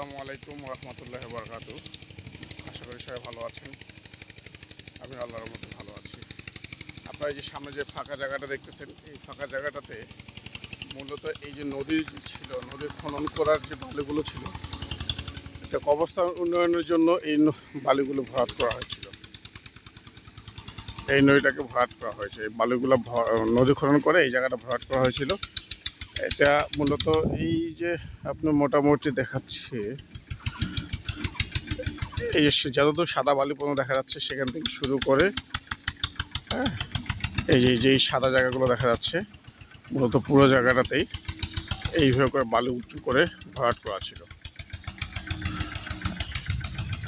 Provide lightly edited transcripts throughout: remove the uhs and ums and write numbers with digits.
আসসালামু আলাইকুম রহমতুল্লাহ বরকাতু। আশা করি সবাই ভালো আছেন। আমি আল্লাহর মধ্যে ভালো আছি। আপনারা এই যে সামনে যে ফাঁকা জায়গাটা দেখতেছেন, এই ফাঁকা জায়গাটাতে মূলত এই যে নদী ছিল, নদীর খনন করার যে বালিগুলো ছিল, এটা কবরস্থান উন্নয়নের জন্য এই বালিগুলো ভরাট করা হয়েছিল। এই নদীটাকে ভরাট করা হয়েছে, এই বালিগুলো নদী খনন করে এই জায়গাটা ভরাট করা হয়েছিল। এটা মূলত এই যে আপনার মোটামুটি দেখাচ্ছে, এই যে যতদূর সাদা বালি পর্যন্ত দেখা যাচ্ছে সেখান থেকে শুরু করে, হ্যাঁ, এই সাদা জায়গাগুলো দেখা যাচ্ছে মূলত পুরো জায়গাটাতেই এইভাবে করে বালি উঁচু করে ভরাট করা ছিল।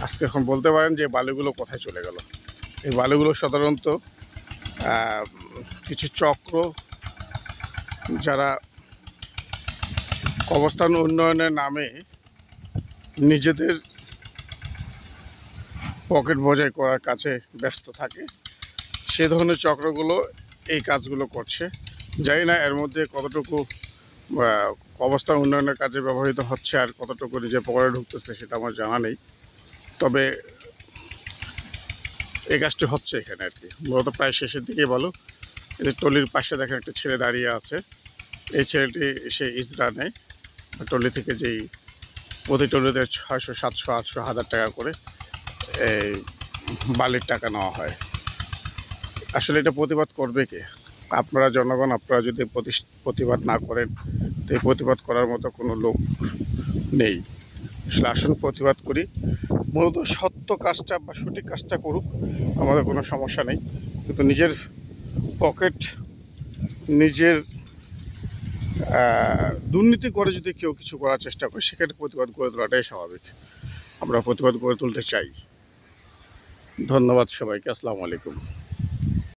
আজকে এখন বলতে পারেন যে বালিগুলো কোথায় চলে গেল। এই বালিগুলো সাধারণত কিছু চক্র, যারা কবরস্থান উন্নয়নের নামে নিজেদের পকেট বোঝাই করার কাছে ব্যস্ত থাকে, সে ধরনের চক্রগুলো এই কাজগুলো করছে। জানি না এর মধ্যে কতটুকু কবরস্থান উন্নয়নের কাজে ব্যবহৃত হচ্ছে আর কতটুকু নিজের পকেটে ঢুকতেছে সেটা আমার জানা নেই। তবে এই কাজটি হচ্ছে এখানে আর কি, মূলত প্রায় শেষের দিকে বলো। এই টলির পাশে দেখেন একটা ছেলে দাঁড়িয়ে আছে। এই ছেলেটি সে ইজরা নেয় টলি থেকে, যেই প্রতি টলিতে 600, 700, 800, 1000 টাকা করে এই বালির টাকা নেওয়া হয়। আসলে এটা প্রতিবাদ করবে কে? আপনারা জনগণ, আপনারা যদি প্রতিবাদ না করেন তো এই প্রতিবাদ করার মতো কোনো লোক নেই। আসলে আসুন প্রতিবাদ করি। মূলত সত্য কাজটা বা সঠিক কাজটা করুক, আমাদের কোনো সমস্যা নেই। কিন্তু নিজের পকেট, নিজের দুর্নীতি করে যদি কেউ কিছু করার চেষ্টা করে, সেক্ষেত্রে প্রতিবাদ গড়ে তোলাটাই স্বাভাবিক। আমরা প্রতিবাদ গড়ে তুলতে চাই। ধন্যবাদ সবাইকে। আসসালামু আলাইকুম।